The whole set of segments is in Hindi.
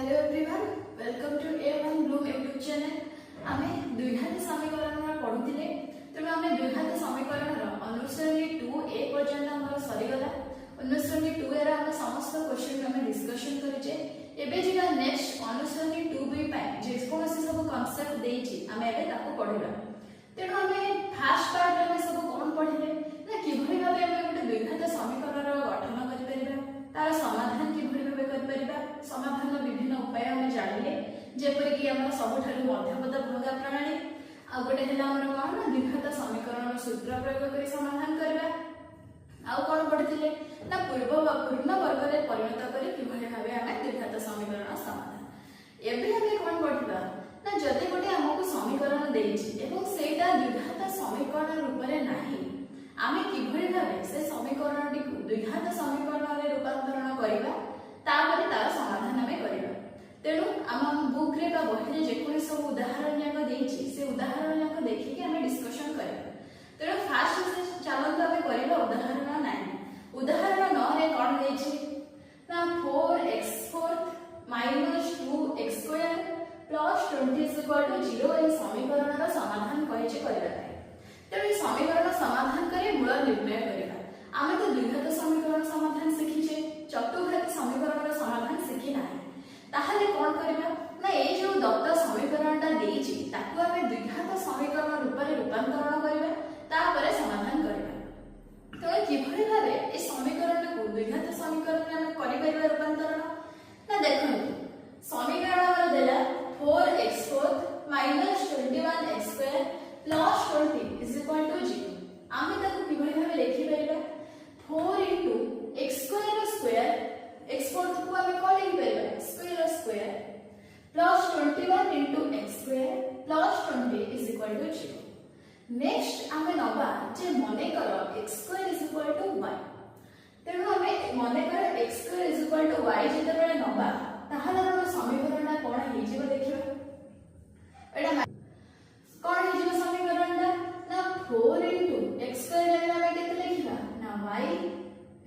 Hello everyone, welcome to A1 bloom YouTube channel. आमे द्विघात समीकरण पढ़ुथिले तेणु आमे द्विघात समीकरण अनुश्रेणी 2A पर्यंत हमर सरीगला। अनुश्रेणी 2A रा हम समस्त क्वेश्चन हम डिस्कशन करिचे। एबे जेगा नेक्स्ट अनुश्रेणी 2B पाए जे कोनसी सब कांसेप्ट देइची आमे एबे ताको पढिबा। तेणु आमे फर्स्ट पार्ट रे सब कोन पढिले ना किभଳି भाबे आमे गोटे द्विघात समीकरण गठन करि परिबा, तार समाधान किभଳି भाबे करि परिबा, समाधान विभिन्न उपाय हम जानिले जेपर कि हमर सबठारु मध्यपद भंगा प्रणाली आ गोटे हेला हमर कोन ना द्विघात समीकरण सूत्र प्रयोग करि समाधान करबा। आ कोन पढिथिले ना पूर्ण वर्ग रे परिणत करि किभଳି भाबे आमे द्विघात समीकरण समाधान। एबे हमें कोन पढिबा ना जदि गोटे हमकु समीकरण देइछि एवं सेटा द्विघात समीकरण रूप रे नाही, आमे किभଳି भाबे से समीकरणटी को द्विघात समीकरण रे रूपांतरण करिबा, तापर तार समाधान हमें करिबा। तेणु आम बुक रे बा बही रे जेकोनी सब उदाहरण याक देइछि से उदाहरण याक देखि के हमें डिस्कशन करिबा। तेणु फास्ट से चलंत हमें करिबा उदाहरण 9। उदाहरण 9 रे कोन देइछि ना 4x4 2x2 + 20 0 ए समीकरण रा समाधान कहिछि करिबा। तेणु समीकरण समाधान करे मूल निर्णय करिबा। आमे तो द्विघात समीकरण समाधान शिखिछे, चतुर्घात समीकरण रा समाधान शिखि नाही। ताहले कोन करिबा ना ए जो दत्त समीकरणटा देइछि ताकू आमे द्विघात समीकरण रूप रे रूपांतरण करिबा, तापरे समाधान करिबा। तो किभଳି भाबे ए समीकरण को द्विघात समीकरण रे आमे करि परिबा रूपांतरण ना देखंतु। समीकरण हमर देला 4x4 - 21x2 + 20 = 0। आमे ताकू किभଳି भाबे लिखि परिबा 4 * x2² x4 को आमे कोन लिखि परिबा x² + 21 * x² + 20 = 0। नेक्स्ट आमे नबा जे मने कर x² = y। तेणु आमे मने कर x² = y जेते बेले नबा ताहाले हमर समीकरणा कोन हे जिवो देखिबा। एडा कोन हे जिवो समीकरणा ना 4 * x² जगह आमे केते लिखिबा ना y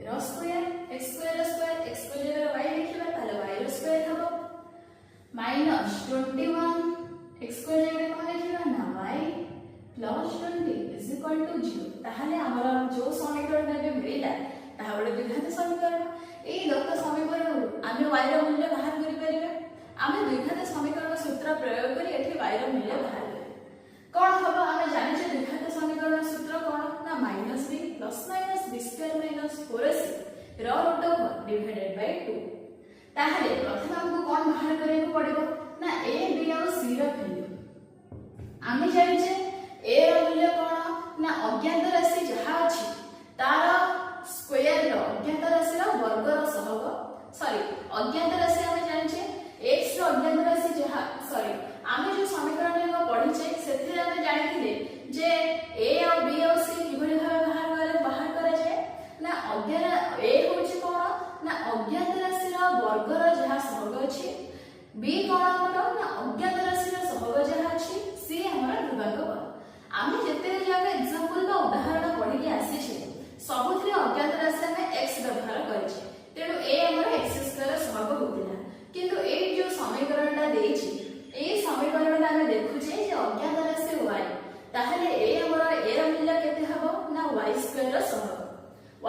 रो स्क्वायर x² x² जगह y लिखिबा ताले y रो स्क्वायर हबो -21 x² जगह कोन लिखिबा ना y + 20 = 0। ताहाले हमर जो समीकरण ने मिलिला ताहा बडे द्विघात समीकरण। ए दत्त समीकरण आमे y रो मूल्य बाहर करि परिबा। आमे द्विघात समीकरण सूत्र प्रयोग करि एठी y रो मूल्य बाहर करि कोन हबो आमे जानि जे द्विघात समीकरण सूत्र कोन ना -b + -b² - 4ac रो रूट डिवाइडेड बाय 2। ताहाले प्रथम हमकु कोन बाहर करियौ पड़िबो ना a b और c रो वैल्यू। आमे जानि जे a रो मूल्य कोन ना अज्ञात राशि जहा अछि तार स्क्वायर रो अज्ञात राशि रो वर्ग रो सहग अज्ञात राशि आमे जानि जे x रो अज्ञात राशि जहा आमे जो समीकरण में पढिचे सेथे आमे जानिथिले जे a और b और c किभଳି भाबे बाहर करा जाय ना अज्ञात a होछि कोन ना अज्ञात राशि रो वर्ग रो जहा सहग अछि, b कोन हमर ना अज्ञात राशि रो सहग जहा अछि, c हमर ध्रुवक बल। आमे जेते जाके एग्जांपल बा उदाहरण पढि के आसी छै सबुथरे अज्ञात राशि आमे x व्यवहार करिছে। तेणु a हमर x² रो सहग होतिला, किंतु ए जो समीकरणटा देइछि ए समीकरणटा आमे देखुछे जे अज्ञात राशि y, ताहले ए हमर a रो मूल्य केते हबो ना y² रो सहग। y²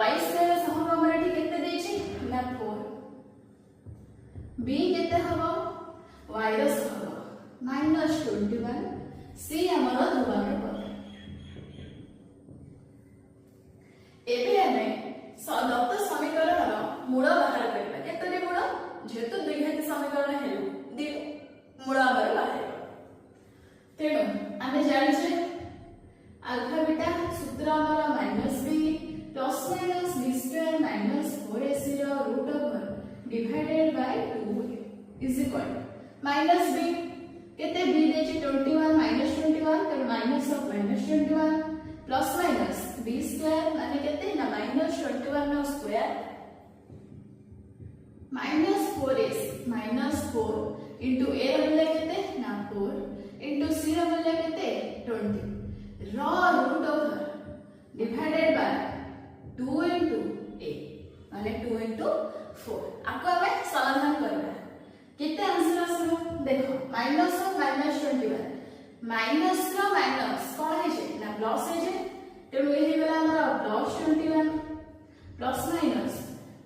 रो सहग हमर एठी केते देइछि ना 4। b केते हबो y रो सहग -21 c हमर ध्रुवक बल। एबे हमें दत्त समीकरण रो मूल बाहर करबा। केतरे मूल जेतु द्विघात समीकरण हेलु दि मूल हमर बाहर। तेणु आमे जानि जे अल्फा बीटा सूत्र हमर -b + -b² - 4ac रो रूट डिवाइडेड बाय 2 -b केते b देछि 21 -21 तेणु minus of -21 plus minus b² माने केते ना -21 नो स्क्वायर -4ac -4 into a रो मूल्य केते ना 4 into c रो मूल्य केते 20 रो root over divided by 2 into a माने 2 into 4। आको हमें समाधान करबा केते आंसर माइनस रो माइनस 21 माइनस रो माइनस कोन हे जे ना प्लस हे जे तेणु ये गला हमरा प्लस 21 प्लस माइनस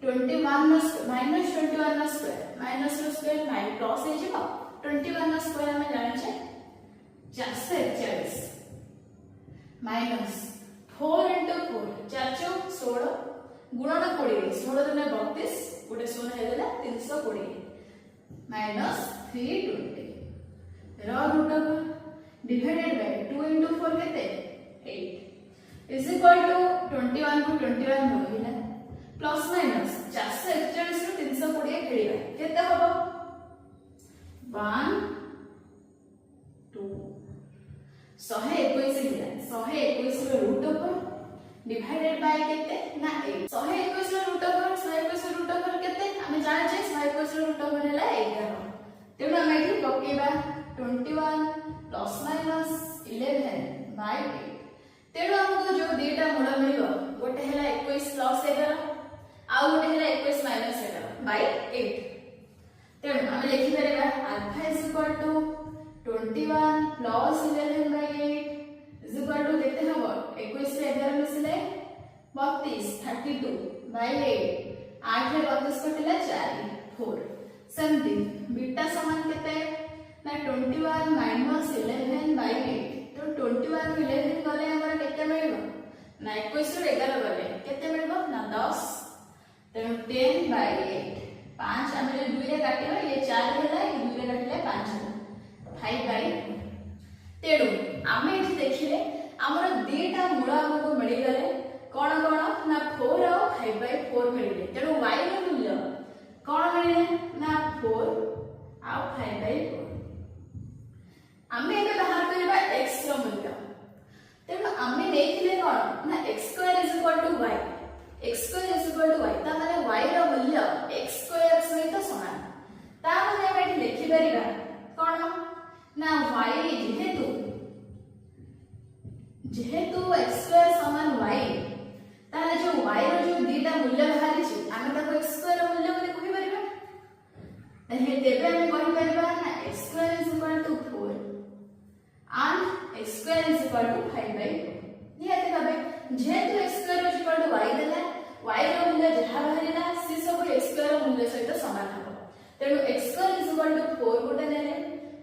21 नो माइनस 21 नो स्क्वायर माइनस रो स्क्वायर माइनस प्लस हे जे 21 नो स्क्वायर हम जाने छे 441 माइनस 4 into 4 4 चौक 16 गुणन 20 16 दुने 32 गोटे 16 हे गला 320 माइनस 320 रो root over divided by 2 into 4 केते 8 is equal to 21 को 21 बोलिला प्लस माइनस 441 रो 320 खेलिबा केते होबो 1 2 121 हिला 121 रो रूट ओवर डिवाइडेड बाय केते ना 8 121 रो रूट ओवर 121 रो रूट ओवर केते हमें जाने छे 121 रो रूट ओवर हैला 11 तेणु हम एठी पकेबा 21 प्लस माइनस 11 बाय 8 तेणु हमको जो दीटा मूल मिलिबो गोटे हैला 21 प्लस 11 आ गोटे हैला 21 माइनस 11 बाय 8 तेणु हम लिखि परबा alpha is equal to 21 plus 11 by 8 is equal to केते हबो 21 रे 11 मिसले 32 32 बाय 8 8 रे 32 कटिला 4 4 समथिंग बीटा समान केते ना 21 माइनस 11 बाय 8 तो 21 रो 11 गले हमरा केते मिलबो ना 21 रो 11 गले केते मिलबो ना 10 तेणु 10 बाय 8 5 हम जे 2 रे काटिबा ये 4 हैला ये 2 रे काटिले 5 हैला 5 बाय तेणु आमे एठी देखिले हमर दीटा मूल हमको मिल गले कोन कोन ना 4 और 5 बाय 4 मिलले तेणु y रो मूल्य कोन मिलले ना 4 आ 5 बाय 4 आमे एबे बाहर करबा x रो मूल्य तेणु आमे देखिले कोन ना x square is equal to y x square is equal to y ता माने y रो मूल्य x स्क्वायर सहित समान ता माने हम एठी लिखि परिबा कोन ना y जेहेतु x स्क्वायर समान y ताले जो y रो जो दीटा मूल्य बाहरी छि आमे ताको x स्क्वायर रो मूल्य बोली कहि परिबा एहे तेबे हम कहि परिबा ना x square is equal to 4 and x square is equal to 5 by 2 निहाती भाबे जेहेतु x square is equal to y देला y रो मूल्य जहा बाहरिला से सब x square मूल्य सहित समान हबो तेनु x square is equal to 4 गोटे नेले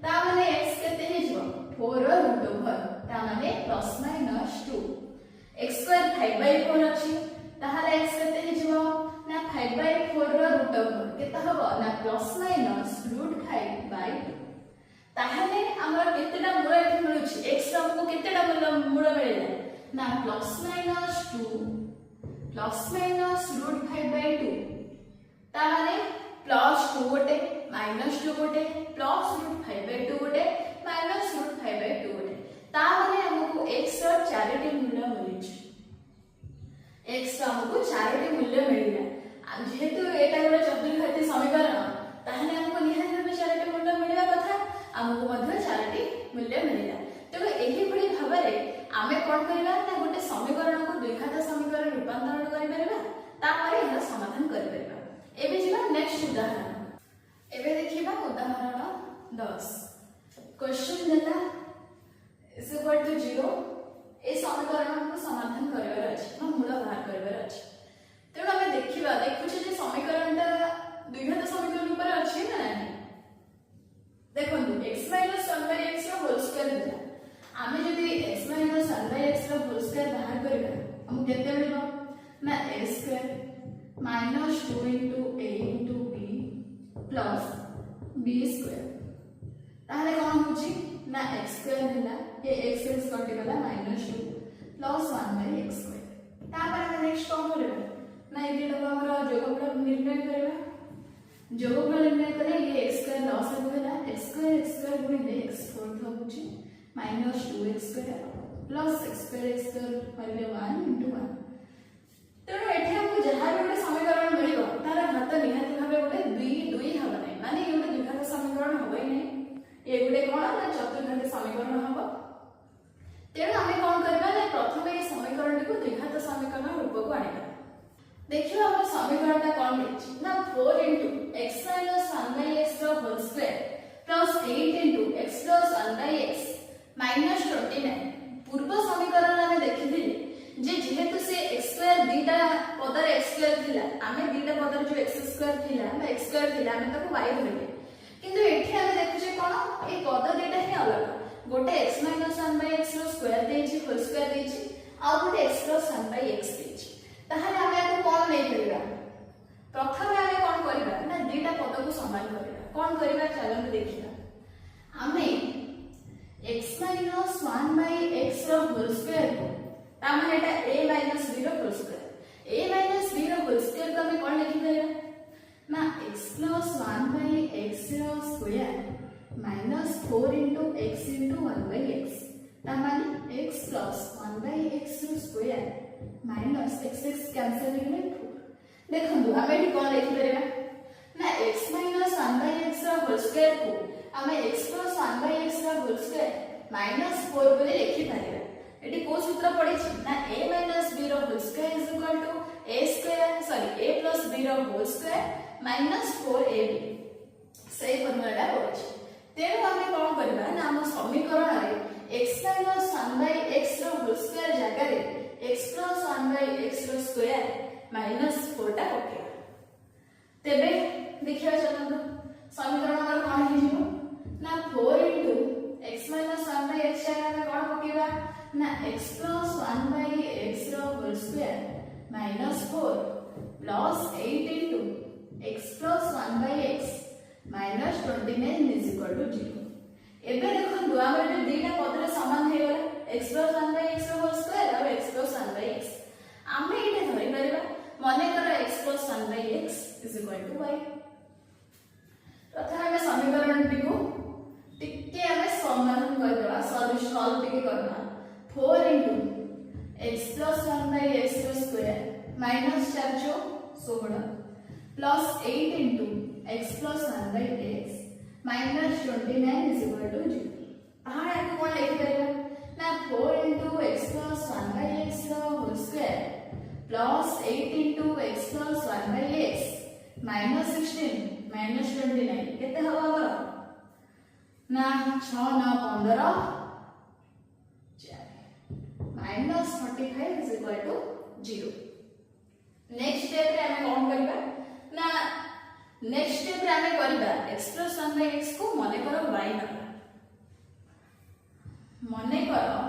ता माने x केते हे जिवो 4 रो रूट ओवर ता माने plus minus 2 x square 5 by 4 अछि ताहाले x केते हे जिवो ना 5 by 4 रो रूट ओवर केते हबो ना प्लस माइनस रूट 5 by 2 ताहले हमर केतेटा मूल एठी मिलुछि x रो हमको केतेटा मूल मिलले ना plus minus 2 plus minus root 5 by 2 ताहले प्लस 2 गोटे माइनस 2 गोटे प्लस रूट 5 by 2 गोटे माइनस रूट 5 by 2 गोटे ताहले हमको x रो चारिटी मूल्य मिलुछि x रो हमको चारिटी मूल्य मिलिला जेहेतु एटा गोटे चतुर्घाती समीकरण ताहले हमको निहाती भाबे चारिटी मूल्य मिलिबा कथा हमको मध्य चारिटी मूल्य मिलिला तो एही भली भाबरे आमे कोन करिबा ना गोटे समीकरण को द्विघात समीकरण रूपांतरण करि परबा तापर एहा समाधान करि परबा एबे जिबा नेक्स्ट उदाहरण एबे देखिबा उदाहरण 10 क्वेश्चन देला इज इक्वल टू 0 ए समीकरण को समाधान करबार अछि ना मूल बाहर करबार अछि तेणु आमे देखिबा देखुछ जे समीकरणटा द्विघात समीकरण ऊपर अछि ना देखो x माइनस 1 बाय x रो होल स्क्वायर दिला आमे जदी x माइनस 1 बाय x रो होल स्क्वायर बाहर करबा हम केते मिलबो ना a square minus 2 into a into b plus b square ताहले कोन होची ना x स्क्वायर दिला ये x स्क्वायर कटि गला minus 2 plus 1 by x square तापर हम नेक्स्ट कोन करबा ना एटा हमरा जोगफल निर्णय करबा जोगफल निर्णय करे ये x स्क्वायर लॉस हो गला x स्क्वायर गुणिले x फोर्थ होची minus 2x square plus x square करले 1 into 1 तेणु एठी हमको जहा भी गोटे समीकरण मिलिबो तार घात निहाती भाबे गोटे 2 2 हबो नै माने ये गोटे द्विघात समीकरण होबै नै ये गोटे कोन ना चतुर्घात समीकरण हबो तेणु आमे कोन करबा ना प्रथम ए समीकरण को द्विघात समीकरण रूप को आनिबा देखियो हम समीकरणटा कोन लिखछि ना 4 into x minus 1 by x रो होल स्क्वायर प्लस 8 into -29 पूर्व समीकरण आमे देखिथिले जे जेहेतु से x स्क्वायर दीटा पदर x स्क्वायर थिला आमे दीटा पदर जो x स्क्वायर थिला बा x स्क्वायर थिला आमे ताको y धरले किंतु एठी आमे देखुचे कोन ए पद दीटा ही अलग गोटे x - 1/x रो स्क्वायर देछि होल स्क्वायर देछि आ गोटे x + 1/x देछि ताहाले आमे को कोन नै करिबा प्रथम आमे कोन करिबा ना दीटा पद को समान करिबा कोन करिबा चलन देखिबा आमे x - 1/x रो होल स्क्वायर को तामाने एटा a - b रो होल स्क्वायर a - b रो होल स्क्वायर को हमें कोन लिखि देबा ना x + 1/x रो स्क्वायर -4 * x * 1/x तामाने x + 1/x रो स्क्वायर -x कैंसिल हेले 4 देखंतु हमें एठी कोन लिखि देबा ना x - 1/x रो होल स्क्वायर को हमें x + 1/x रो होल स्क्वायर -4 बोले लिखि पारिबा एटी को सूत्र पडिछि ना a - b रो whole square = a square sorry a + b रो होल स्क्वायर -4ab सेही फॉर्मूला पडिछि तेनु हमें कोन करबा ना हम समीकरण रे x - 1/x रो होल स्क्वायर जगह रे x + 1/x रो स्क्वायर -4 टा पकेबा तेबे देखिबा चलନ୍ତୁ समीकरण हमर कोन हे जिवो ना 4 * x - 1/x जगह में कोन पकेबा ना x + 1/x रो whole square -4 plus 8 * x + 1/x -29 = 0 एबे देखंतु हमर जे दीटा पदरे समान हे गेला x + 1/x रो होल स्क्वायर और x + 1/x आमे एटे धरि परिबा माने कर x + 1/x = y प्रथम हमें समीकरण टिको टिके हमें समाधान करबा सॉल्व टिके करबा 4 * x + 1/x रो स्क्वायर -4 * 16 प्लस 8 * x + 1/x -29 = 0 आहा याको कोन लिखि परबा ना 4 * x + 1/x रो whole square plus 8 * x + 1/x -16 -29 केते हवा हमर ना 6 9 15 -45 = 0 नेक्स्ट स्टेप रे हमें कोन करबा ना नेक्स्ट स्टेप रे हमें करबा x + 1/x को माने करो y नबा माने करो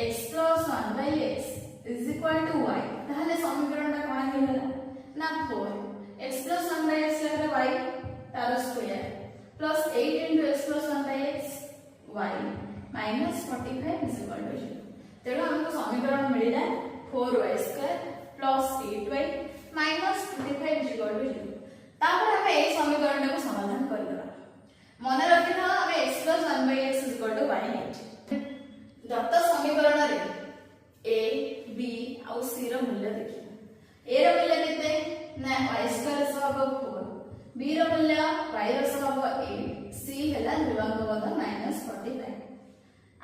x + 1/x = y ताहले समीकरण ता कोन हेला ना 4 x + 1/x जगह y तार square plus 8 * x + 1/x y -45 = 0 तेणु हमको समीकरण मिलिला 4y² + 8y -25 = 0 तापर हम ए समीकरण को समाधान कर देबा मन रखिना हम x + 1/x = y नै दत्त समीकरण रे a b और c रो मूल्य देखिबा a रो मूल्य केते ना y² सह 4 b रो मूल्य y रो सह 8 c हैला ऋणात्मक -45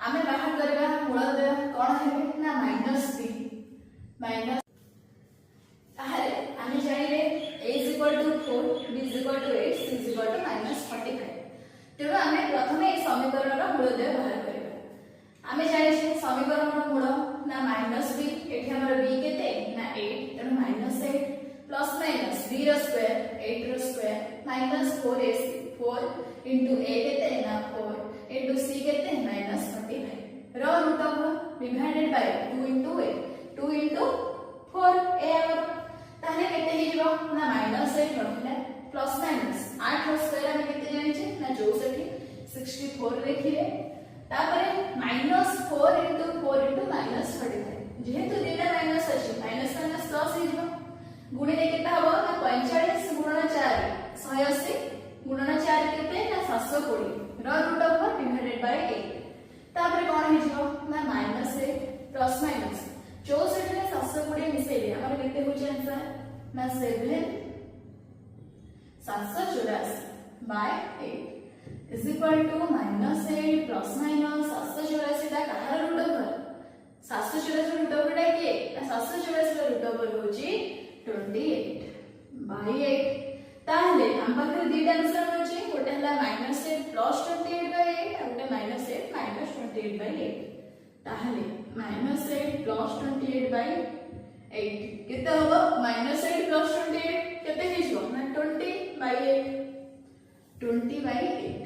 आमे बाहर करबा मूल कोन हेबे ना -b माइनस ताहले आमे जानिले a = 4 b = 8 c = -45 तेणु आमे प्रथमे ए समीकरण रो मूलद्वय बाहर करबा आमे जानिछे समीकरण रो मूल ना -b एठी हमर b केते ना 8 तेणु -8 प्लस माइनस b रो square 8 row square -4ac 4 * a केते ना 4 * c केते -45 रो रूट ऑफ डिवाइडेड बाय 2 * 8 2 * 4 ए आवर ताहले केते हे जिवो ना -8 रखले प्लस माइनस 8 रो स्क्वायर हम केते जानिछे ना 64 64 देखिले तापरे -4 * 4 * -35 जेहेतु दीटा माइनस अछि माइनस माइनस प्लस हे जिवो गुणे ने केता हबो ना 45 * 4 180 * 4 केते ना 720 रो रूट ऑफ डिवाइडेड बाय 8 तापरे कोन हे जिवो ना -8 प्लस माइनस 64 रे 720 मिसेले हमर केते होचे आंसर ना 7 784 by 8 is equal to -8 plus minus 784 ता कहार रूट ओवर 784 रूट ओवर टा के 784 रूट ओवर होची 28 बाय 8 ताहले हम पाखरे दीटा आंसर होची गोटे हला -8 प्लस 28 बाय 8 और गोटे -8 - 28/8 ताहले -8 + 28/8 केते होबो -8 + 28 केते हिजो ना 20/8 20/8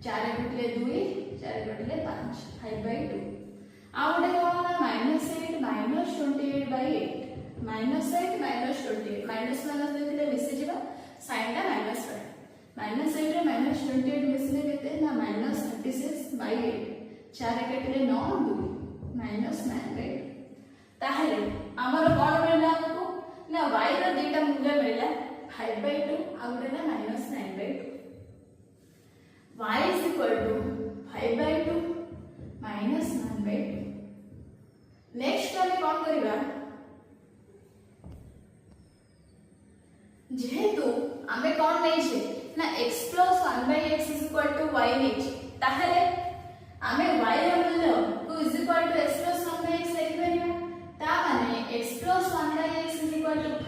4 गुटले 2 4 गुटले 5 5/2 आ गोटे कोन ना -8 - 28/8 -8 - 28 माइनस माइनस देथिले मिसि जिबा साइन टा माइनस पड़े -8 रे -28 मिसले केते ना -36/8 4 केटले 9 2 -9/8 ताहले हमर कोन मिलला हमको ना y रो दुईटा मूल्य मिलला 5/2 आ गोटे ना -9/2 y is equal to 5/2 -9/2 next हम कोन करिबा जेहेतु आमे कोन नै छे ना x + 1/x = y नै छे ताहले आमे y रो मूल्य को = x + 1/x लिख परिबा ता माने x + 1/x =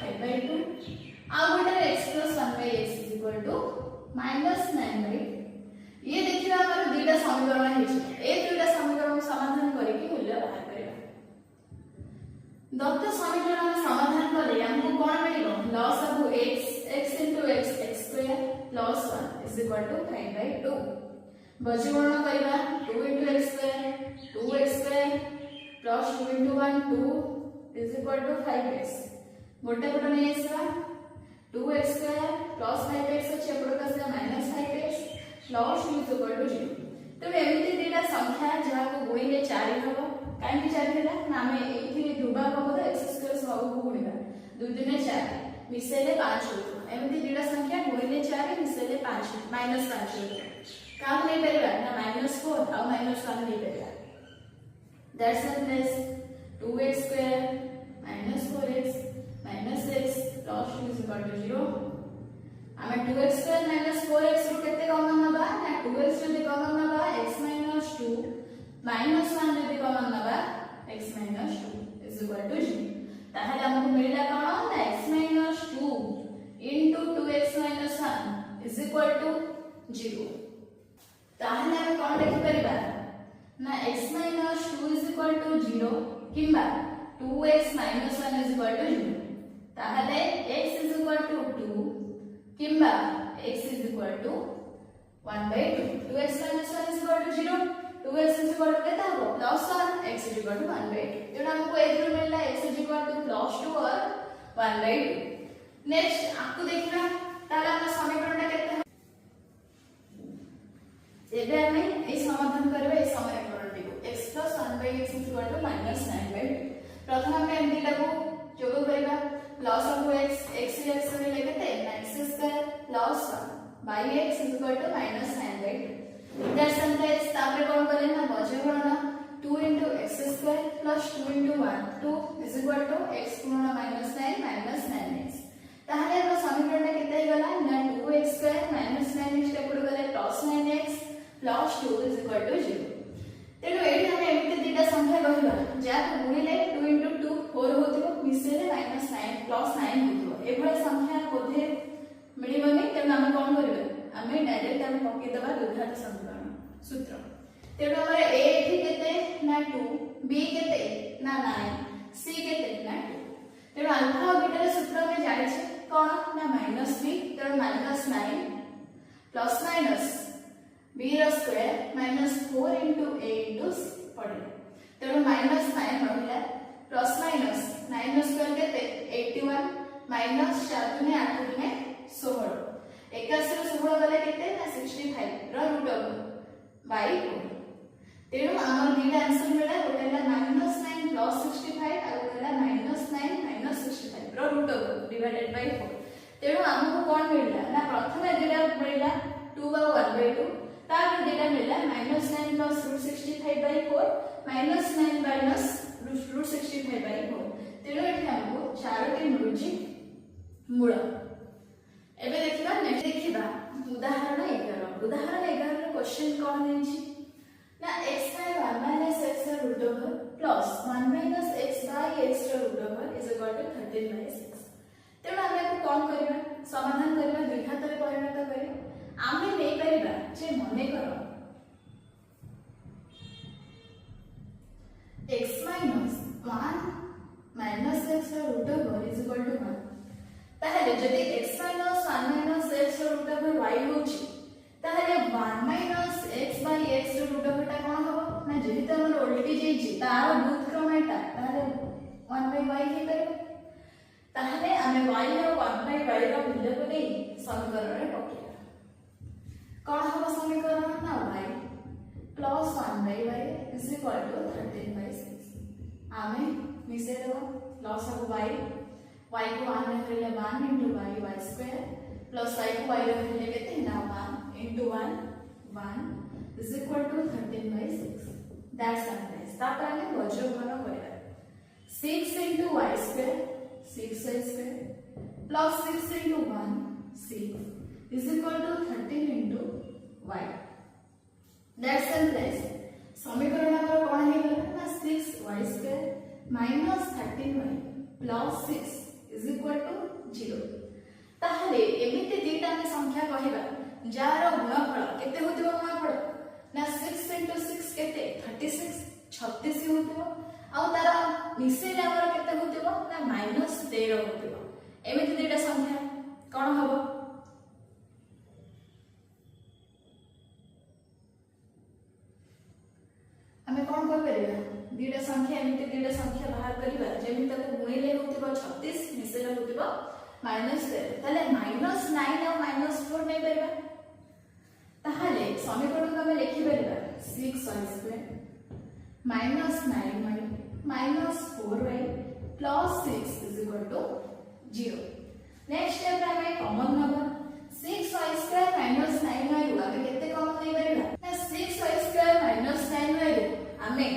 5/2 आ गोटे x + 1/x = -9/2 ये देखिबा हमर दुईटा समीकरण हे छै ए दुईटा समीकरण को समाधान करि कि मूल्य बाहर करिबा दत्त समीकरण समाधान करे हमको कोन मिलिबो लॉस of x x * x x² + 1 = 5/2 बजगणना करिबा 2 * x² 2x² + 2 * 1 2 = 5x गोटे गोटे नै आसीबा 2x² + 5x अछि एपड कसे -5x + 2 = 0 तो एमिति दिटा संख्या जहा को गुणिले 4 हबो काहे 4 हैला ना हमें एथि ध्रुवा को x² सब को गुणिबा 2 * 3 = 4 मिसेले 5 होतो एमिति दिटा संख्या गुणिले 4 मिसेले 5 -5 होतो काम नै परिबा ना -4 आ -1 नै परिबा that's the place 2x² -4x -6 + 2 = 0 आमे 2x² - 4x रो केते कॉमन नबा ना 2x जदी कॉमन नबा x - 2 -1 जदी कॉमन नबा x - 2 = 0 ताहले हमको मिलला कोन ना x - 2 * 2x - 1 = 0 ताहले हम कोन लिखि परिबा ना x - 2 = 0 किंबा 2x - 1 = 0 ताहले x = 2 किंबा x = 1/2 2x - 1 = 0 2x = केता हो +1 x = 1/2 जेना हमको एथरो मिलला x = +2 और 1/2 नेक्स्ट आपको देखना ताला हम समीकरणटा केते एबे हमें ए समाधान करबे ए समीकरणटी को x + 1/x = -9/2 प्रथम हम एमडीटा को जोग करबा लॉस ऑफ x x रे लेकेते x² + 1/x = -9/2 दैट्स सिंपल तापर कोन करे ना बजगणना 2 * x² + 2 * 1 2 = x * -9 -9x ताहले हम समीकरणटा केते गला ना 2x² - 9x एपड गले +9x + 2 = 0 तेनो एठी हम एमिते दिटा संख्या कहबा जा गुणिले 2 * 2 4 होतिबो मिसेले -9 + 9 होतिबो एभळे संख्या कोथे मिलिबनी तेनो हम कोन करबे हमें डायरेक्ट हम पक्के दबा द्विघात समीकरण सूत्र तेनो हमरे a एठी केते ना 2 b केते ना 9 c केते ना 2 तेनो अल्फा और बीटा रे सूत्र में जानि छै कोन ना -b तेनो -9 प्लस माइनस b रो स्क्वायर -4 * a * c पड़े तेनो -9 रहला प्लस माइनस 9 रो स्क्वायर केते 81 माइनस 4 * 8 * 16 81 रो 16 गले केते ना 65 रो रूट ओवर बाय 4 तेनो हमर दीटा आंसर मिला गोटेला -9 प्लस 65 आ गोटेला -9 - 65 रो रूट ओवर डिवाइडेड बाय 4 तेनो हमको कोन मिलला ना प्रथम दीटा मिलला 2 / 1/2 तार दीटा मिलला -9 प्लस √65/4 -9 √65/4 तेनो एठी हमको चारोटी मिलुची मूल एबे देखिबा नेक्स्ट देखिबा उदाहरण 11 उदाहरण 11 रो क्वेश्चन कोन देछि ना x by 1 - x रो रूट ओवर प्लस 1 - x by x रो रूट ओवर = 13/6 तेनो हम को कोन करबा समाधान करबा द्विघात रे परिणत करी आमे नै परिबा जे मने करो 1 माइनस x by x ର ରୁଟ ଅଫ ଟା କଣ ହବ ନା ଯେହେତୁ ଆମର ଓଲଟି ଯାଇଛି ତାର ଭୂତକ୍ରମ ଏଟା ତାହେଲେ 1 by y ହେଇ ପାରିବ ତାହେଲେ ଆମେ y ର 1 by y ର ମୂଲ୍ୟକୁ ନେଇ ସମୀକରଣରେ ପକେଇବା କଣ ହବ ସମୀକରଣ ନା y plus 1 by y is equal to 13 by 6 ଆମେ ମିଶେଇ ଦେବା plus of y y को 1 रखले 1 into y square plus y को y रखले केते ना 1 into 1 is equal to 13 by 6 that's simple तापर हमें वज्रघन करिया 6 into y square 6y square plus 6 into 1 6 is equal to 13 into y that's simple समीकरण हमर कोन हे गेल ना 6y square minus 13y plus 6 is equal to 0 ताहले एमिति दीटा में संख्या कहिबा जार गुणफल केते होतिबो गुणफल ना 6 into 6 केते 36 36 होतिबो आ तारा मिसेले हमर केते होतिबो ना -13 होतिबो एमिति दीटा संख्या कोन हबो हमें कोन कर परिबा दीटा संख्या एमिति दीटा संख्या बाहर करिबा जेमि तको गुणिले होतिबो 36 मिसेले होतिबो -13 ताले -9 और -4 नै परिबा ताहले समीकरण को हमें लिखि परिबा 6y square -9y -4y plus 6 is equal to 0 next step रे हमें common number 6y square -9y रो हमें केते कॉमन नै परिबा ना 6y स्क्वायर -9y रो हमें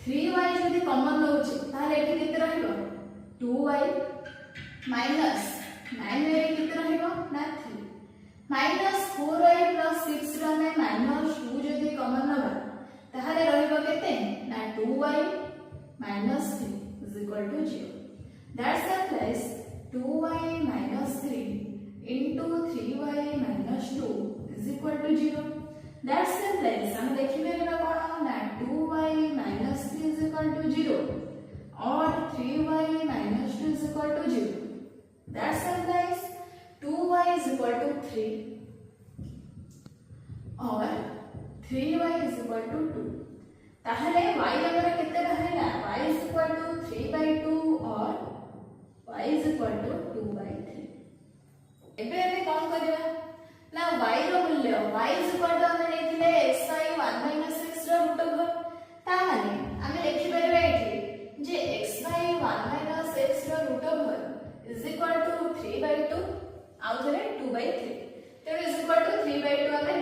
3y जदी कॉमन नउची ताले एठी केते रहिबो 2y माइनस 9y केते रहिबो ना 3 माइनस 4y प्लस 6 रो हमें -2 जदी कॉमन नबा ताहाले रहिबो केते ना 2y minus 3 is equal to 0 that's the place 2y minus 3 into 3y minus 2 is equal to 0 that's the place हम देखिबे ना कोन ना 2y minus 3 is equal to 0 और 3y minus 2 is equal to 0 that's the place 2y is equal to 3 और 3y is equal to 2 ताहले y हमर केते रहला y is equal to 3 by 2 और y is equal to 2 by 3 एबे हमें कोन करबा ना y रो मूल्य y is equal to हमें लेथिले x by 1 minus x रो रूट ओवर ताहले हमें लिखि परबे एठी जे x by 1 minus x रो root over is equal to 3 by 2 आउ थरे 2 by 3 तो is equal to 3 by 2 हमें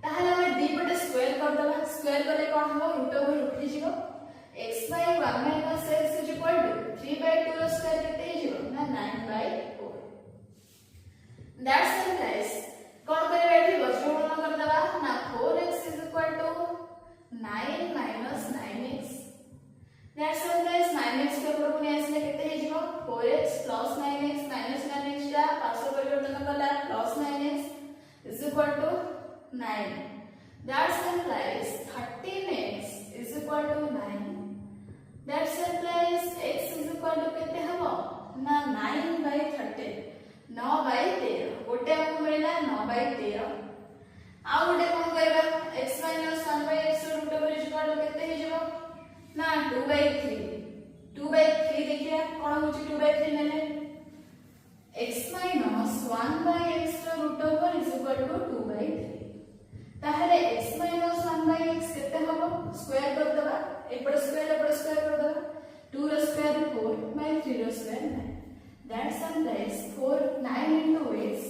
ताहले हमें दी पटे स्क्वायर कर दबा स्क्वायर करले कोन हो रूट ओवर उठी जिवो x by 1 minus x is equal to 3 by 2 रो स्क्वायर केते जिवो ना 9 by 4 दैट्स सिंपल कोन करे बैठी वज्रगुणन कर दबा ना 4x is equal to 9 minus 9x that's simple 9x के ऊपर पुनी आसले केते जिवो 4x plus 9x minus 9x टा पार्श्व परिवर्तन कला plus 9x is equal to 9 that implies 13x is equal to 9 that implies x is equal to केते हबो ना 9 by 13 9 by 13 गोटे हमको मिलला 9 by 13 आ गोटे कोन करबा x minus 1 by x root over is equal to केते हे जबो ना 2 by 3 2 by 3 देखिया कोन होची 2 by 3 नेले x minus 1 by x root over is equal to 2 by 3 ताहले x minus 1 by x केते हबो स्क्वायर कर दबा एपड़ स्क्वायर कर दबा 2 रो स्क्वायर 4 by 3 रो square 9 that implies 4 9 into x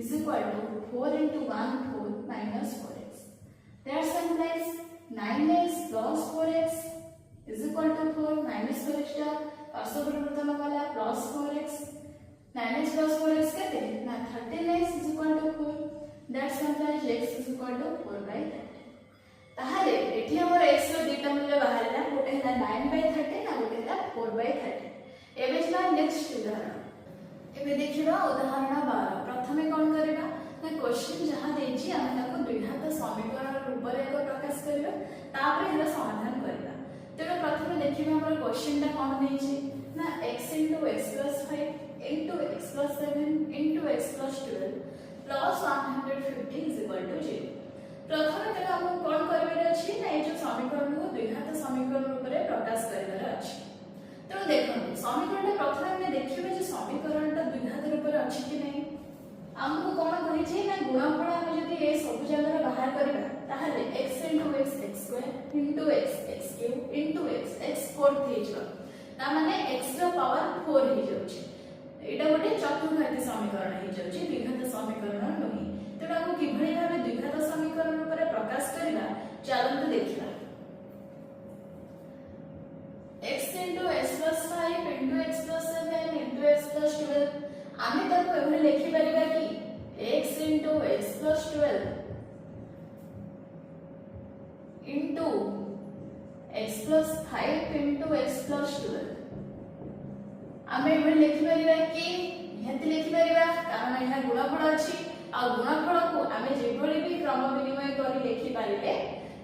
is equal to 4 into 1 4 minus 4x that implies 9x plus 4x is equal to 4 minus 4x टा पार्श्व परिवर्तन वाला plus 4x 9x plus 4x केते ना 13x is equal to 4 that implies x is equal to 4 by 13 ताहले एठी हमर x रो दीटा मूल्य बाहरला गोटे हला 9 by 13 आ गोटे हला 4 by 13 एबे छला नेक्स्ट उदाहरण एबे देखिबा उदाहरण 12 प्रथमे कोन करबा ना क्वेश्चन जहां देछि हम ताको द्विघात समीकरण रूप रे को प्रकाश करबा तापर हला समाधान करबा तेनो प्रथमे देखिबा हमर क्वेश्चन ता कोन देछि ना x into x plus 5 into x plus 7 into x plus 12 plus 150 is equal to हमको कौन करबार अछि ना ए जो समीकरण को द्विघात समीकरण रूप में प्रकाश करबार अछि। तो देखो समीकरण प्रथम हम देखिबे जे समीकरणटा द्विघात रूप में अछि कि नहीं। हमको कौन कहि छै ना गुणनफल हम जदि ए सब जगह बाहर करबा ताहले x * x x² * x x³ * x x4 थी जो ता माने x रो पावर 4 ही जाउछि। एटा गोटे चतुर्घाती समीकरण ही जाउछि, द्विघात समीकरण नहीं। तेणु हमको किभଳି भाबे द्विघात समीकरण रूप में प्रकाश करबा चलंतु देखिबा। x * x + 5 * x + 7 * x + 12 आमे ताको एभले लिखि परिबा कि x * x + 12 into x + 5 into x + 12 आमे एभले लिखि परिबा कि निहति लिखि परिबा कारण एहा गुणनफल अछि आ गुणनफल को आमे जेभली भी क्रम विनिमय करि लिखि परिबे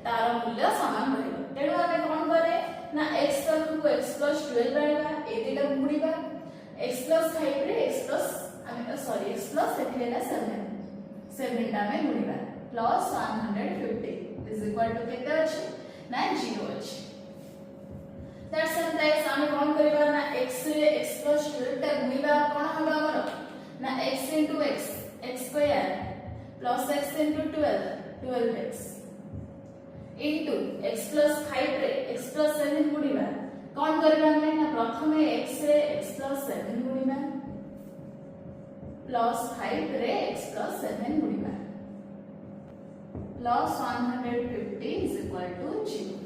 तार मूल्य समान रहइबो। तेणु आमे कोन करे ना x को x + 12 परिबा ए दिला गुणिबा x + 5 रे x + सेठेला 7 टा में गुणिबा प्लस 150 इज इक्वल टू केते अछि ना 0 अछि। दैट्स इम्प्लाइज आमे कोन करबा ना x रे x + 12 टा गुणिबा कोन हबा हमर ना x * x x² plus x * 12 12x into x + 5 रे x + 7 गुणिबा कोन करबा हम ना प्रथमे x रे x + 7 गुणिबा प्लस 5 रे x + 7 गुणिबा plus 150 is equal to 0.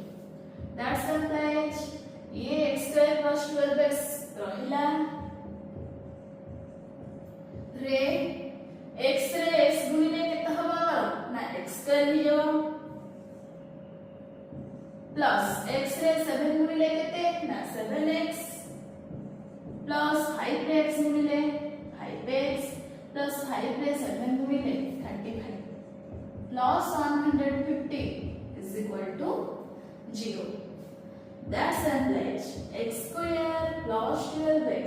That's implies ये x² + 12x रहिला रे x रे x गुणिले केते हबा ना x² ही जवा प्लस x रे 7 गुणिले केते ना 7x प्लस 5 रे x गुणिले 5x प्लस 5 रे 7 गुणिले 35 plus 150 is equal to 0. That's implies x² plus 12x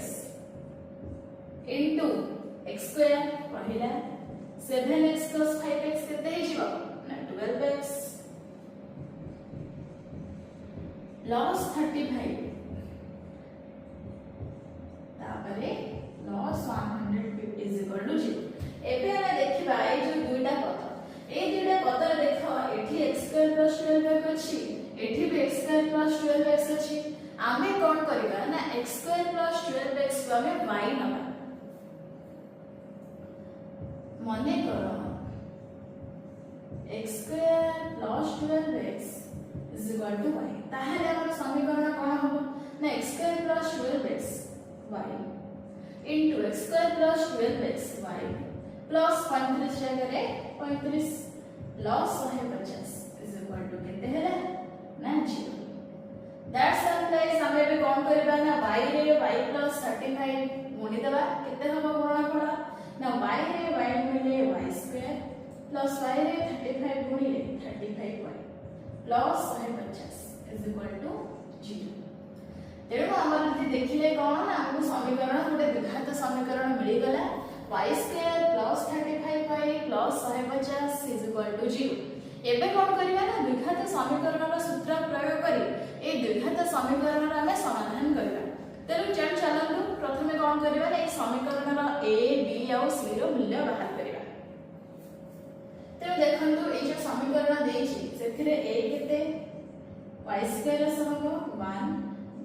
into x² पहिला 7x plus 5x केते हे जिवो ना 12x plus 35 तापरे plus 150 is equal to 0. एबे हम देखिबा ए जो दुईटा पद ए दुईटा पद देखो एठी x² plus 12x अछि एठी भी x² plus 12x अछि। आमे कोन करिबा ना x² plus 12x को हमें y नबा मने करो x² plus 12x is equal to y ताहले हमर समीकरण कोन हबो ना x² plus 12x y into x² plus 12x y plus 35 जगह रे 35 plus 150 is equal to केते हेला ना 0. दैट्स implies हमें भी कोन करबा ना y रे y plus 35 गुणी देबा केते हबो गुणनफल ना y रे y गुणिले y² plus y रे 35 गुणिले 35y plus 150 is equal to 0. तेणु हमर जदि देखिले कोन ना हमको समीकरण गोटे द्विघात समीकरण मिली गला y² plus 35y plus 150 is equal to 0. एबे कोन करिबा ना द्विघात समीकरणर सूत्र प्रयोग करी ए द्विघात समीकरणर हमें समाधान करबा। तेणु चलंतु प्रथमे कोन करिबा ना ए समीकरणर a b और c रो मूल्य बाहर करिबा। तेणु देखंतु ए जो समीकरण देछि सेथिरे a केते y² रो सहग 1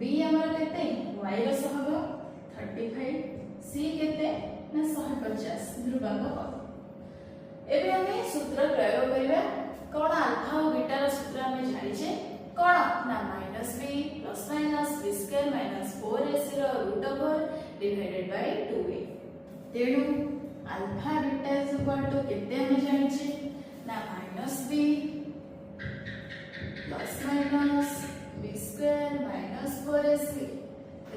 b हमर केते y रो सहग 35 c केते ना 150 ध्रुवांक पद। एबे हमें सूत्र प्रयोग करिबा कोन अल्फा और बीटा रो सूत्र हमें जानि छे कोन ना -b plus minus b² - 4ac रो root over divided by 2a। तेणु alpha beta is equal to केते हमें जानि छे ना -b plus minus b² - 4ac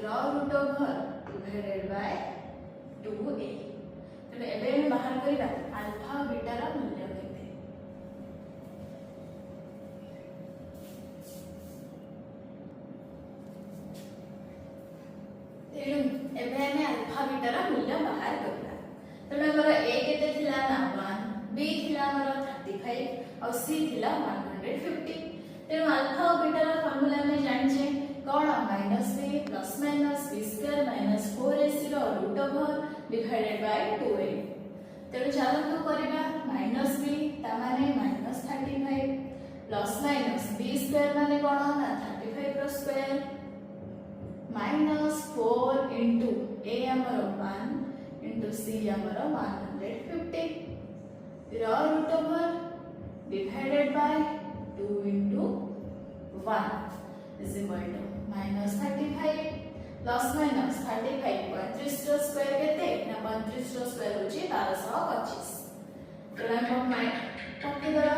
रो root over divided by 2a। तो एबे हम बाहर करिबा अल्फा और बीटा रो मूल्य केते तेणु एबे हम अल्फा बीटा रो मूल्य बाहर करिबा। तो हमर a केते थिला ना 1 b थिला हमर 35 और c थिला 150 150 तेणु अल्फा और बीटा रा फार्मूला में जानिछे कोन minus b plus minus b square minus 4ac रो root over divided by 2a तेणु चलो तो करबा माइनस b ता माने minus 35 plus minus b square माने कोन ना 35 रो स्क्वायर माइनस 4 into a हमर 1 into c हमर 150 रो root over divided by 2 into 1 is equal to minus 35 plus minus 35 35 रो स्क्वायर केते ना 35 रो स्क्वायर होची 1225 तेणु हम पक्के दरा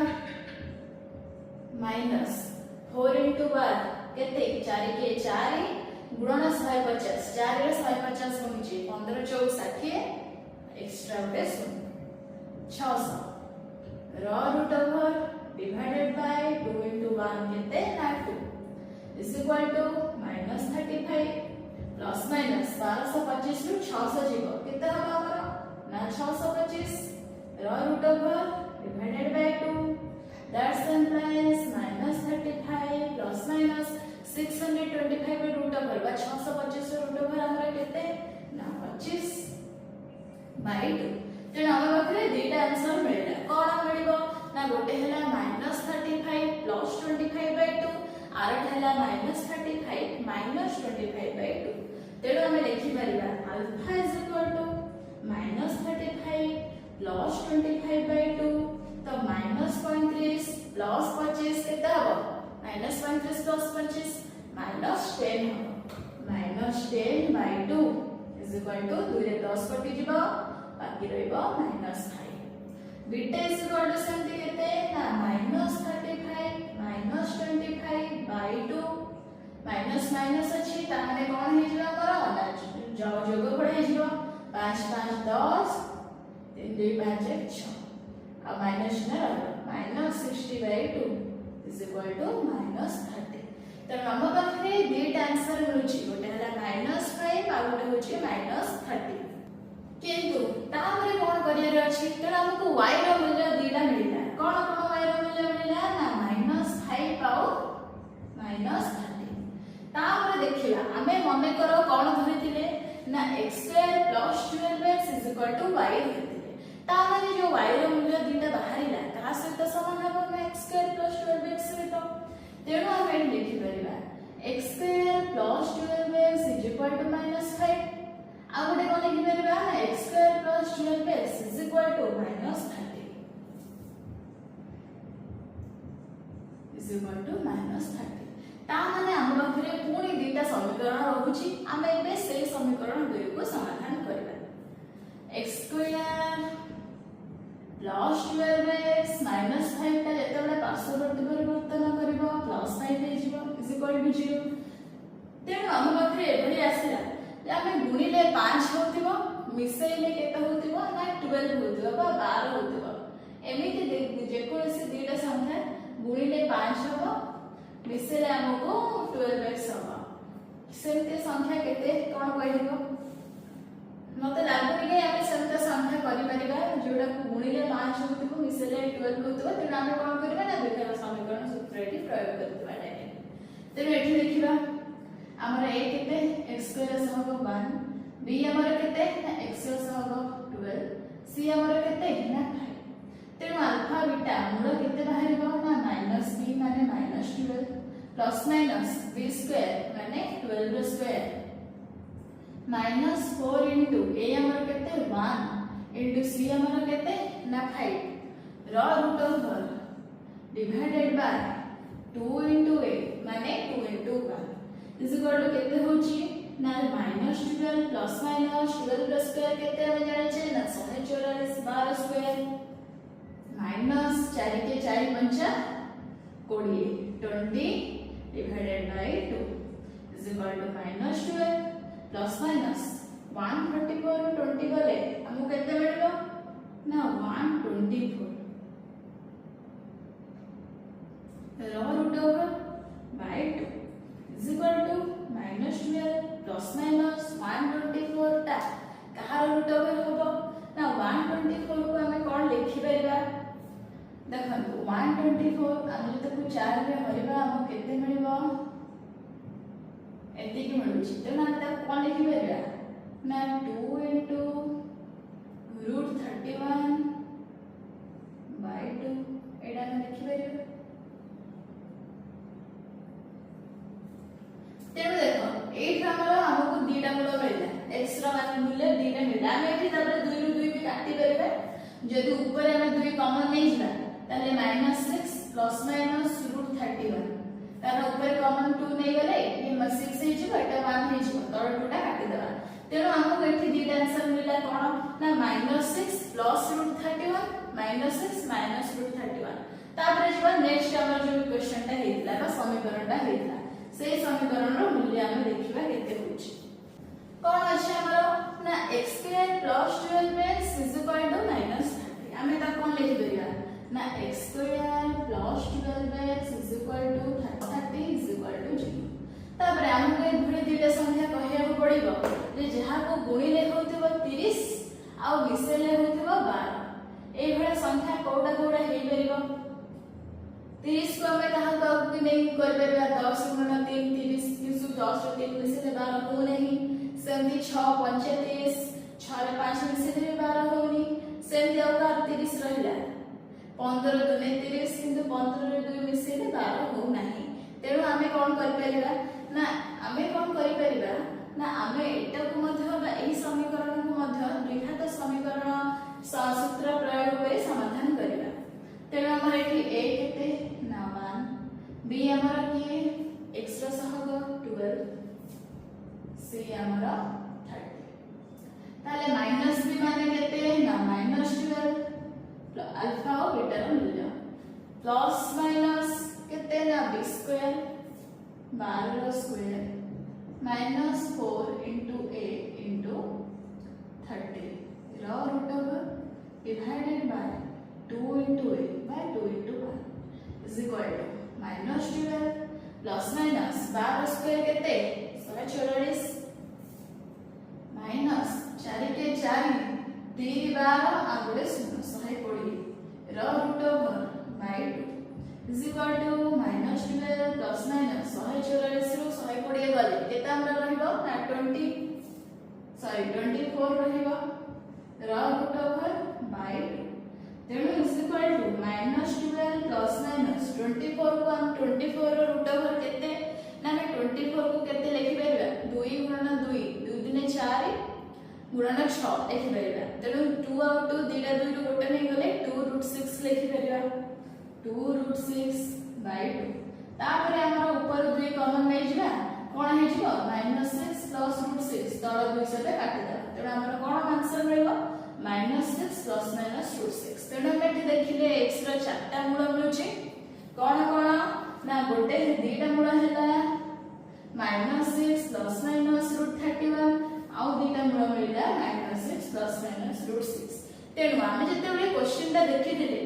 माइनस 4 into 1 केते 4 के 4 गुणन 150 4 रे 150 होची 15 4 60 एक्स्ट्रा उठे 600 raw root over divided by 2 into 1 कितने ना 2 is equal to minus 35 plus minus 1225 रू 600 जीवो कितना होगा हमारा ना 625 raw root over divided by 2 that's implies minus 35 plus minus 625 root over बा 625 root over हमारा कितने ना 25 by 2 तेणु आम पाखे दुईटा आंसर मिलला कौन मिलिबो ना गोटे हला -35 प्लस 25 by 2 आरटा हला -35 minus 25 by 2 तेणु आम लिखि परिबा alpha is equal to -35 plus 25 by 2 तो -35 प्लस 25 केता हो -35 प्लस 25 -10 हो -10 by 2 इज इक्वल टू 2 रे 10 कटि जिवो बाकी रहइबो -5 बीटा इज इक्वल टू सेमती केते ना -35 -25 by 2 माइनस माइनस अछि ता माने कोन हे जिवा करो ना जोग पड़े हे जिवा 5 5 10 3 2 5 1 6 आ माइनस न रहलो -60 by 2 इज इक्वल टू -30 त हम पाखरे दीटा आंसर मिलुची गोटे हला -5 आ गोटे होची -30 किंतु तामरे कोन करियर अछि त हमको y रो मूल्य दीटा मिलला कोन कोन y रो मूल्य मिलला ना -5 पाउ -30 तामरे देखिला हमें मने करो कोन धरिथिले ना x² + 12x y धरिथिले ता माने जो y रो मूल्य दीटा बाहरिला का सहित समान हबो ना x² + 12x सहित तेणु हम एठी लिखि परिबा x² + 12x -5 आ गोटे कोन लिखि परिबा ना x² + 12x -30 -30 ता माने हम पाखरे पुनी दीटा समीकरण रहउची आमे एबे से समीकरण 2 को समाधान करबा x² + 12x -5 ता जेतेबेले पार्श्ववर्ती परिवर्तन करबो +5 हे जिवो =0 तेणु हम पाखरे एबडी आसीला आमे गुणिले 5 होतिबो मिसेइले केते होतिबो ना 12 होतिबो बा 12 होतिबो एमिति जे कोनसे दीटा संख्या गुणिले 5 हबो मिसेले हमको 12x हबो सेमते संख्या केते कोन कहिबो मते लागुनी के आमे सेमते संख्या करि परिबा जोडा को गुणिले 5 होतिबो मिसेले 12 होतिबो तेणु आमे कोन करबा ना दुईटा समीकरण सूत्र एठी प्रयोग करबा डायरेक्ट तेणु एठी देखिबा हमर a केते x² सहग 1 b हमर केते ना x² सहग 12 c हमर केते ना 5 तेणु अल्फा बीटा मूल केते बाहरिबो ना -b माने -12 प्लस माइनस b स्क्वायर माने 12 रो स्क्वायर -4 into a हमर केते 1 into c हमर केते ना 5 रो root over divided by 2 into a माने 2 into 1 इज इक्वल टू केते होची ना -12 प्लस माइनस 12 रो स्क्वायर केते हम जाने छे ना 144 12 स्क्वायर माइनस 4 के 4 पंचा 20 20 divided by 2 is equal to -12 plus minus 134 20 गले हमको केते मिलबो ना 124 रो root over by 2 is equal to -12 plus minus 124 ता कहार रूट ओवर होबो ना 124 को हमें कोन लिखि परिबा देखो 124 आम जो 4 रे हरिबा हम केते मिलबो एति कि मिलुछि तेना आम कोन लिखि परबा ना 2 into √31 by 2 एडा हम लिखि परबा। तेणु देखो एठ हमको दीटा मूल मिलला x रो मान मूल्य दीटा मिलला हम एठी तबरे 2 ରୁ 2 भी काटी परबा जदि ऊपर हम 2 कॉमन नै जिला ताले -6 प्लस माइनस √31 तार ऊपर कॉमन 2 नै गले ये 6 हे जिवो एटा 1 हे जिवो तळ 2 टा काटी देबा। तेणु हमको एठी दीटा आंसर मिलला कोन ना -6 प्लस √31 -6 माइनस √31 तापर जिवो नेक्स्ट हमर जो क्वेश्चन टा हेतला बा समीकरण टा हेतला से समीकरण रो मूल्य हम देखिबा केते होछि कोन अछि हमरो ना x² + 12x -30 हमें ता कोन लिखि परिया ना x² + 12x = 30 0 तापर हमके गुणी दीटा संख्या कहिया को पड़िबो जे जहा को गुणी ले होतिबो 30 आ विषय ले होतिबो 12 ए भळे संख्या कोडा कोडा हे परिबो 30 को हमें कहा तो कि नहीं कर परबा 10 गुणन 3 30 310 रो 3 मिसे 12 हो नहीं सेमती 6 35 6 रे 5 मिसे 12 होनी सेमती आ 30 रहिला 15 दुने 30 किंतु 15 रे 2 मिसे 12 हो नहीं तेणु हमें कोन कर परबा ना हमें कोन करि परबा ना हमें एटा को मध्य एही समीकरण को मध्य द्विघात समीकरण सूत्र प्रयोग करे समाधान करबा। तेणु हमर एठी a केते ना 1 b हमर की x रो सहग 12 c हमर 30 ताले माइनस b माने केते ना -12 अल्फा और बीटा रो मूल्य प्लस माइनस केते ना b² 12 रो स्क्वायर -4 into a into 30 रो root over divided by 2 into a by 2 into 1 is equal to -12 plus minus 12 square केते 144 minus 4 के 4 3 12 आगुडे 0 120 रो root over by 2 is equal to -12 plus minus 144 रो 120 गले केता हमरा रहिबो ना 24 रहिबो रो रूट ओवर by 2 तेणु is equal to -12 plus minus 24 को हम 24 रो रूट ओवर केते ना मैं 24 को केते लिखि परबा 2 गुणन 2 2 दिने 4 गुणन 6 लिखि परबा। तेणु 2 आउ 2 दीटा 2 रो गोटे नै गले 2√6 लिखि परबा 2√6 बाय 2 तापर हमर ऊपर 2 कॉमन नै जिबा कोन हे जिवो -6 प्लस √6 तळ 2 सते काटि दा। तेणु हमर कोन आंसर मिलबो -6 प्लस माइनस √6 तेणु हम एठी देखिले x रो 4टा मूल मिलुछि कोन कोन ना गोटे दीटा मूल हैला -6 प्लस माइनस √31 आउ दीटा मूल मिलला -6 प्लस माइनस √6 तेणु हम जते बेले क्वेश्चन टा देखिथिले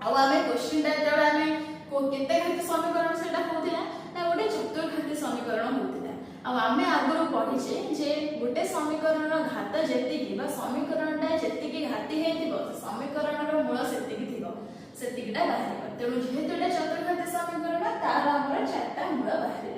आउ हमें क्वेश्चन टा जडा हमें को केते घात समीकरण सेटा होतिला ना गोटे चतुर्घात समीकरण होतिला आ हमें आगरो पढिछे जे गोटे समीकरण रो घात जेति कि बा समीकरण टा जेति कि घाती हेतिबो समीकरण रो मूल सेति कि थिबो सेति किटा बाहरिबो तेणु जेहेतु एटा चतुर्घात समीकरण तार हमर 4टा मूल बाहरिबो।